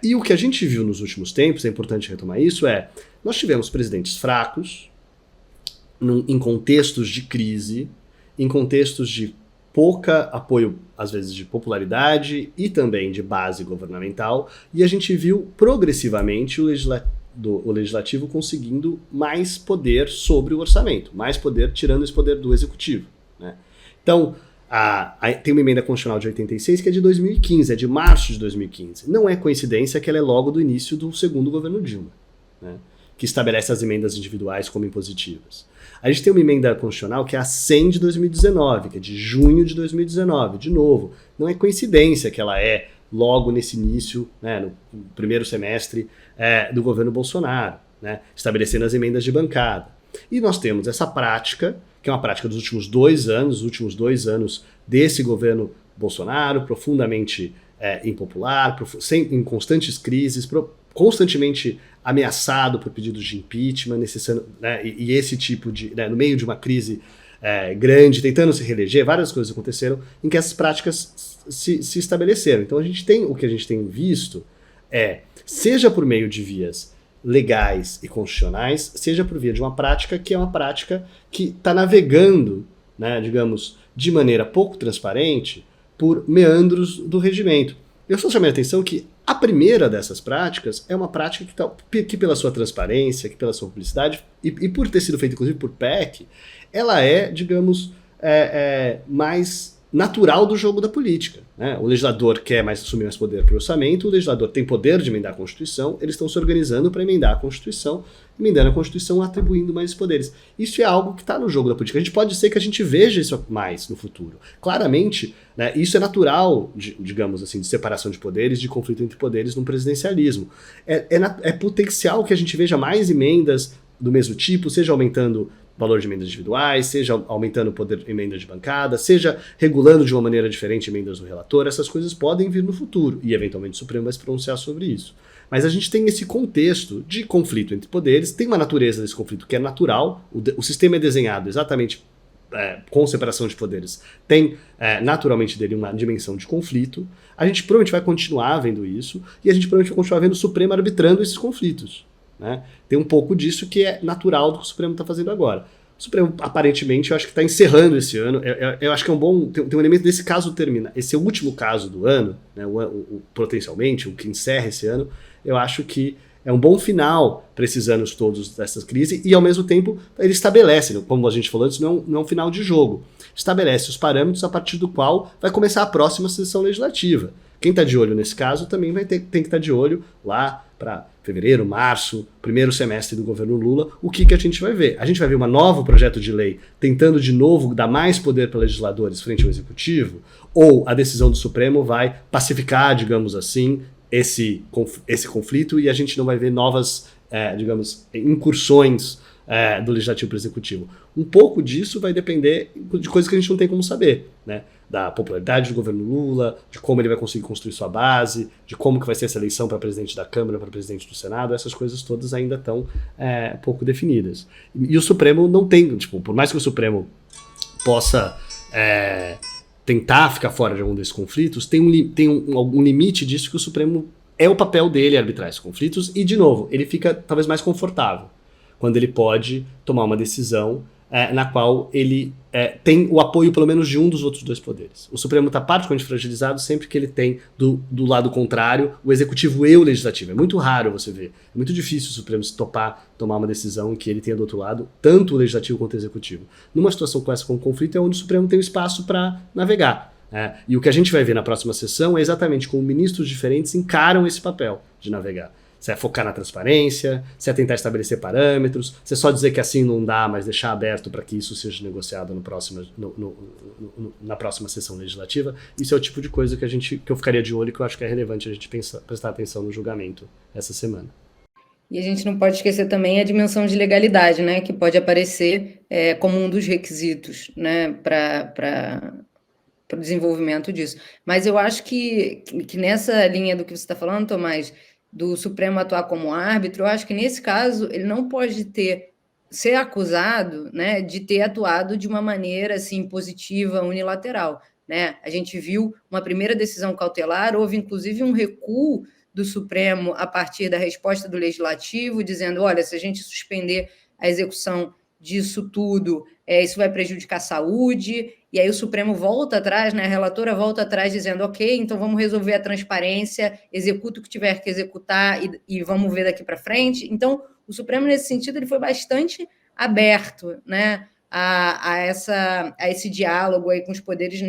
Speaker 3: E o que a gente viu nos últimos tempos, é importante retomar isso, nós tivemos presidentes fracos, em contextos de crise, em contextos de pouca apoio, às vezes, de popularidade e também de base governamental, e a gente viu progressivamente o legislativo conseguindo mais poder sobre o orçamento, mais poder, tirando esse poder do executivo, né? Então, tem uma emenda constitucional de 86 que é de 2015, é de março de 2015. Não é coincidência que ela é logo do início do segundo governo Dilma, né, que estabelece as emendas individuais como impositivas. A gente tem uma emenda constitucional que é a 100 de 2019, que é de junho de 2019. De novo, não é coincidência que ela é logo nesse início, né, no primeiro semestre do governo Bolsonaro, né, estabelecendo as emendas de bancada. E nós temos essa prática, que é uma prática dos últimos 2 anos desse governo Bolsonaro, profundamente impopular, em constantes crises, constantemente ameaçado por pedidos de impeachment, né, e esse tipo de, né, no meio de uma crise grande, tentando se reeleger, várias coisas aconteceram em que essas práticas se estabeleceram. Então o que a gente tem visto seja por meio de vias legais e constitucionais, seja por via de uma prática que é uma prática que está navegando, né, digamos, de maneira pouco transparente por meandros do regimento. Eu só chamei a atenção que a primeira dessas práticas é uma prática que pela sua transparência, que pela sua publicidade, e por ter sido feita inclusive por PEC, ela digamos, mais natural do jogo da política, né? O legislador quer assumir mais poder para o orçamento, o legislador tem poder de emendar a Constituição, eles estão se organizando para emendar a Constituição, emendando a Constituição, atribuindo mais poderes. Isso é algo que está no jogo da política. A gente pode ser que a gente veja isso mais no futuro. Claramente, né, isso é natural, digamos assim, de separação de poderes, de conflito entre poderes num presidencialismo. É potencial que a gente veja mais emendas do mesmo tipo, seja aumentando valor de emendas individuais, seja aumentando o poder de emendas de bancada, seja regulando de uma maneira diferente emendas do relator. Essas coisas podem vir no futuro e eventualmente o Supremo vai se pronunciar sobre isso. Mas a gente tem esse contexto de conflito entre poderes, tem uma natureza desse conflito que é natural, o sistema é desenhado exatamente com separação de poderes, tem naturalmente dele uma dimensão de conflito. A gente provavelmente vai continuar vendo isso e a gente provavelmente vai continuar vendo o Supremo arbitrando esses conflitos, né? Tem um pouco disso que é natural do que o Supremo está fazendo agora. O Supremo, aparentemente, eu acho que está encerrando esse ano. Eu acho que é um bom... Tem um elemento desse caso terminar. Esse é o último caso do ano, né, potencialmente, o que encerra esse ano. Eu acho que é um bom final para esses anos todos dessa crise e, ao mesmo tempo, ele estabelece, como a gente falou antes, não é um final de jogo. Estabelece os parâmetros a partir do qual vai começar a próxima sessão legislativa. Quem está de olho nesse caso também tem que estar de olho lá para fevereiro, março, primeiro semestre do governo Lula, o que a gente vai ver? A gente vai ver um novo projeto de lei tentando de novo dar mais poder para legisladores frente ao executivo, ou a decisão do Supremo vai pacificar, digamos assim, esse conflito e a gente não vai ver novas, digamos, incursões do legislativo para o executivo. Um pouco disso vai depender de coisas que a gente não tem como saber, né? Da popularidade do governo Lula, de como ele vai conseguir construir sua base, de como que vai ser essa eleição para presidente da Câmara, para presidente do Senado. Essas coisas todas ainda estão pouco definidas. E o Supremo não tem, tipo, por mais que o Supremo possa tentar ficar fora de algum desses conflitos, tem um limite disso que o Supremo é o papel dele arbitrar esses conflitos e, de novo, ele fica talvez mais confortável quando ele pode tomar uma decisão na qual ele tem o apoio pelo menos de um dos outros dois poderes. O Supremo está particularmente fragilizado sempre que ele tem do lado contrário o executivo e o legislativo. É muito raro você ver. É muito difícil o Supremo se tomar uma decisão em que ele tenha do outro lado tanto o legislativo quanto o executivo. Numa situação com essa com conflito é onde o Supremo tem o espaço para navegar. E o que a gente vai ver na próxima sessão é exatamente como ministros diferentes encaram esse papel de navegar. Se é focar na transparência, se é tentar estabelecer parâmetros, se é só dizer que assim não dá, mas deixar aberto para que isso seja negociado na próxima sessão legislativa. Isso é o tipo de coisa que eu ficaria de olho e que eu acho que é relevante a gente prestar atenção no julgamento essa semana.
Speaker 2: E a gente não pode esquecer também a dimensão de legalidade, né, que pode aparecer como um dos requisitos, né, para o desenvolvimento disso. Mas eu acho que nessa linha do que você está falando, Tomás, do Supremo atuar como árbitro, eu acho que nesse caso ele não pode ser acusado, né, de ter atuado de uma maneira assim positiva, unilateral, né? A gente viu uma primeira decisão cautelar, houve inclusive um recuo do Supremo a partir da resposta do Legislativo, dizendo, olha, se a gente suspender a execução disso tudo, isso vai prejudicar a saúde, e aí o Supremo volta atrás, né, a relatora volta atrás dizendo, ok, então vamos resolver a transparência, executa o que tiver que executar e vamos ver daqui para frente. Então, o Supremo, nesse sentido, ele foi bastante aberto, né, a esse diálogo aí com os poderes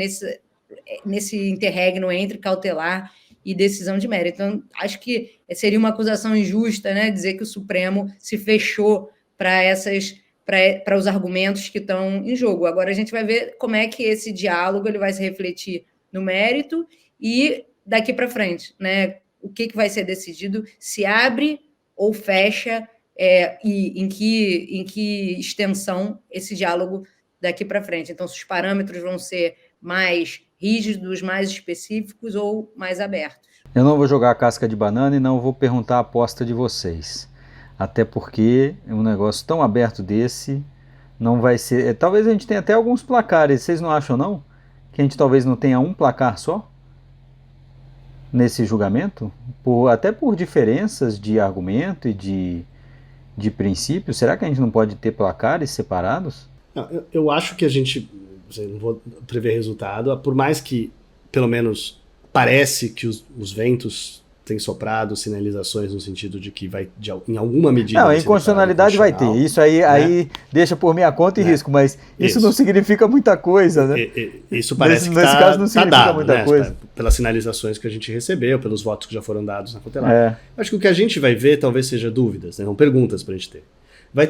Speaker 2: nesse interregno entre cautelar e decisão de mérito. Então, acho que seria uma acusação injusta, né, dizer que o Supremo se fechou para os argumentos que estão em jogo. Agora a gente vai ver como é que esse diálogo ele vai se refletir no mérito e daqui para frente, né? O que vai ser decidido, se abre ou fecha, e em que extensão esse diálogo daqui para frente. Então, se os parâmetros vão ser mais rígidos, mais específicos ou mais abertos.
Speaker 1: Eu não vou jogar a casca de banana e não vou perguntar a aposta de vocês. Até porque um negócio tão aberto desse não vai ser... Talvez a gente tenha até alguns placares, vocês não acham não? Que a gente talvez não tenha um placar só nesse julgamento? Até por diferenças de argumento e de princípio. Será que a gente não pode ter placares separados?
Speaker 3: Não, eu acho que a gente... Não vou prever resultado, por mais que, pelo menos, parece que os ventos... tem soprado sinalizações no sentido de que vai, em alguma medida...
Speaker 1: Não, inconstitucionalidade vai ter. Isso aí deixa por minha conta e risco, mas isso não significa muita coisa, né?
Speaker 3: Isso parece
Speaker 1: nesse caso não significa muita coisa.
Speaker 3: Pelas sinalizações que a gente recebeu, pelos votos que já foram dados na cautelar. Acho que o que a gente vai ver talvez seja dúvidas, né? São perguntas para a gente ter. Vai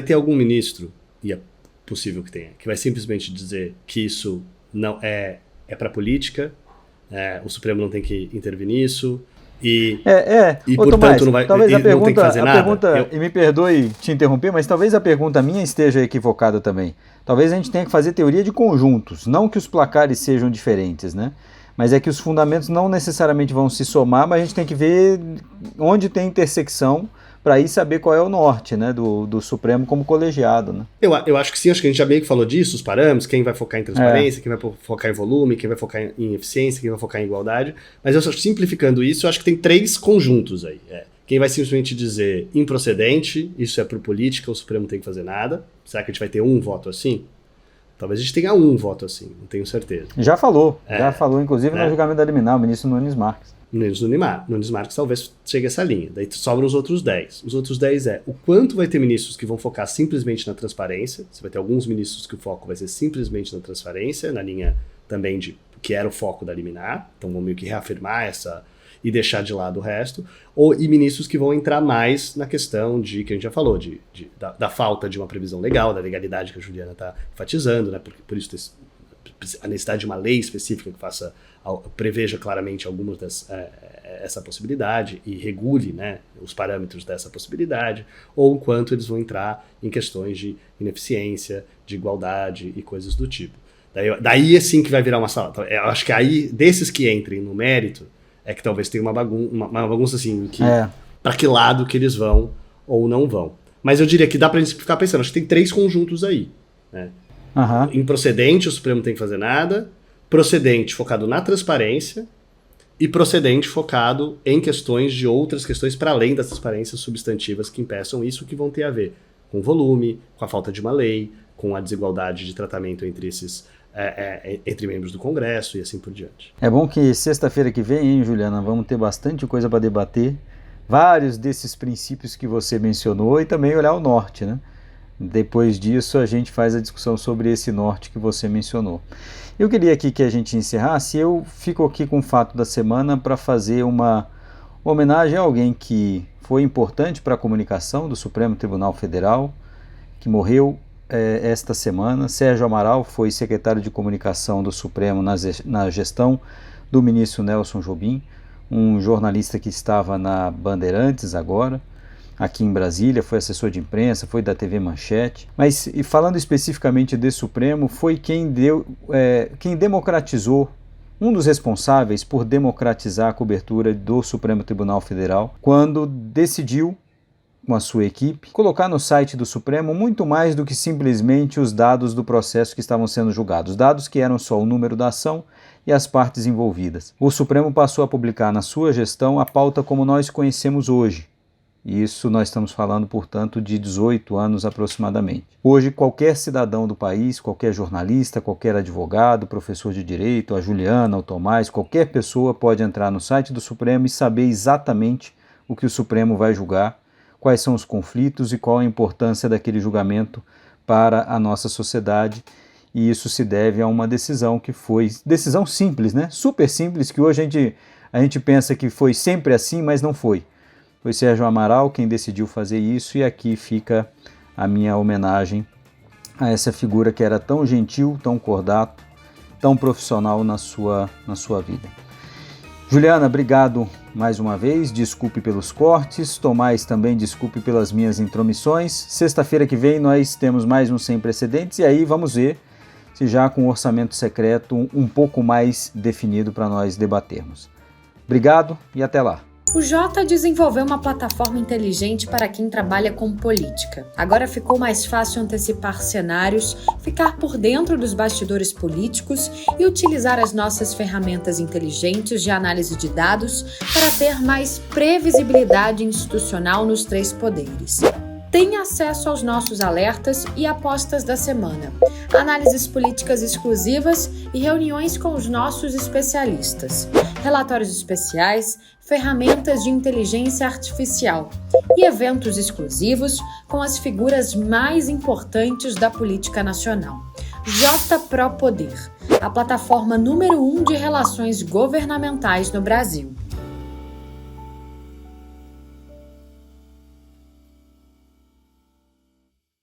Speaker 3: ter algum ministro, e é possível que tenha, que vai simplesmente dizer que isso não é para política, o Supremo não tem que intervir nisso... E portanto
Speaker 1: Tomás,
Speaker 3: não vai
Speaker 1: talvez
Speaker 3: não tem que fazer nada.
Speaker 1: E me perdoe te interromper, mas talvez a pergunta minha esteja equivocada também. Talvez a gente tenha que fazer teoria de conjuntos, não que os placares sejam diferentes, né? Mas é que os fundamentos não necessariamente vão se somar, mas a gente tem que ver onde tem intersecção para aí saber qual é o norte, né, do Supremo como colegiado, né?
Speaker 3: Eu acho que sim, acho que a gente já meio que falou disso, os parâmetros, quem vai focar em transparência, quem vai focar em volume, quem vai focar em eficiência, quem vai focar em igualdade, mas eu só simplificando isso, eu acho que tem 3 conjuntos aí. Quem vai simplesmente dizer improcedente, isso é por política, o Supremo não tem que fazer nada. Será que a gente vai ter um voto assim? Talvez a gente tenha um voto assim, não tenho certeza.
Speaker 1: Já falou inclusive no julgamento da liminar, o ministro Nunes Marques.
Speaker 3: Nunes Marques talvez chegue a essa linha. Daí sobram os outros 10. Os outros 10 o quanto vai ter ministros que vão focar simplesmente na transparência. Você vai ter alguns ministros que o foco vai ser simplesmente na transparência, na linha também de que era o foco da liminar. Então vão meio que reafirmar e deixar de lado o resto. E ministros que vão entrar mais na questão que a gente já falou, da falta de uma previsão legal, da legalidade que a Juliana está enfatizando, né? Por isso a necessidade de uma lei específica que preveja claramente algumas essa possibilidade e regule, né, os parâmetros dessa possibilidade, ou o quanto eles vão entrar em questões de ineficiência, de igualdade e coisas do tipo. Daí assim que vai virar uma sala. Então, eu acho que aí, desses que entrem no mérito, é que talvez tenha uma bagunça assim, para que lado que eles vão ou não vão. Mas eu diria que dá pra gente ficar pensando, acho que tem 3 conjuntos aí, né? Improcedente, o Supremo não tem que fazer nada. Procedente, focado na transparência. E procedente, focado em questões de outras questões para além das transparências substantivas que impeçam isso, que vão ter a ver com volume, com a falta de uma lei, com a desigualdade de tratamento entre entre membros do Congresso e assim por diante.
Speaker 1: É bom que sexta-feira que vem, hein, Juliana, vamos ter bastante coisa para debater. Vários desses princípios que você mencionou e também olhar o norte, né? Depois disso, a gente faz a discussão sobre esse norte que você mencionou. Eu queria aqui que a gente encerrasse. Eu fico aqui com o fato da semana para fazer uma homenagem a alguém que foi importante para a comunicação do Supremo Tribunal Federal, que morreu esta semana. Sérgio Amaral foi secretário de comunicação do Supremo na gestão do ministro Nelson Jobim, um jornalista que estava na Bandeirantes agora, aqui em Brasília, foi assessor de imprensa, foi da TV Manchete, mas e falando especificamente desse Supremo, foi quem democratizou, um dos responsáveis por democratizar a cobertura do Supremo Tribunal Federal, quando decidiu, com a sua equipe, colocar no site do Supremo muito mais do que simplesmente os dados do processo que estavam sendo julgados, dados que eram só o número da ação e as partes envolvidas. O Supremo passou a publicar na sua gestão a pauta como nós conhecemos hoje. Isso nós estamos falando, portanto, de 18 anos aproximadamente. Hoje, qualquer cidadão do país, qualquer jornalista, qualquer advogado, professor de direito, a Juliana, o Tomás, qualquer pessoa pode entrar no site do Supremo e saber exatamente o que o Supremo vai julgar, quais são os conflitos e qual a importância daquele julgamento para a nossa sociedade. E isso se deve a uma decisão que foi, decisão simples, né? Super simples, que hoje a gente pensa que foi sempre assim, mas não foi. Foi Sérgio Amaral quem decidiu fazer isso, e aqui fica a minha homenagem a essa figura que era tão gentil, tão cordato, tão profissional na sua vida. Juliana, obrigado mais uma vez, desculpe pelos cortes. Tomás, também desculpe pelas minhas intromissões. Sexta-feira que vem nós temos mais um Sem Precedentes, e aí vamos ver se já com o orçamento secreto um pouco mais definido para nós debatermos. Obrigado e até lá.
Speaker 4: O Jota desenvolveu uma plataforma inteligente para quem trabalha com política. Agora ficou mais fácil antecipar cenários, ficar por dentro dos bastidores políticos e utilizar as nossas ferramentas inteligentes de análise de dados para ter mais previsibilidade institucional nos 3 poderes. Tenha acesso aos nossos alertas e apostas da semana, análises políticas exclusivas e reuniões com os nossos especialistas, relatórios especiais, ferramentas de inteligência artificial e eventos exclusivos com as figuras mais importantes da política nacional. JProPoder, a plataforma número 1 de relações governamentais no Brasil.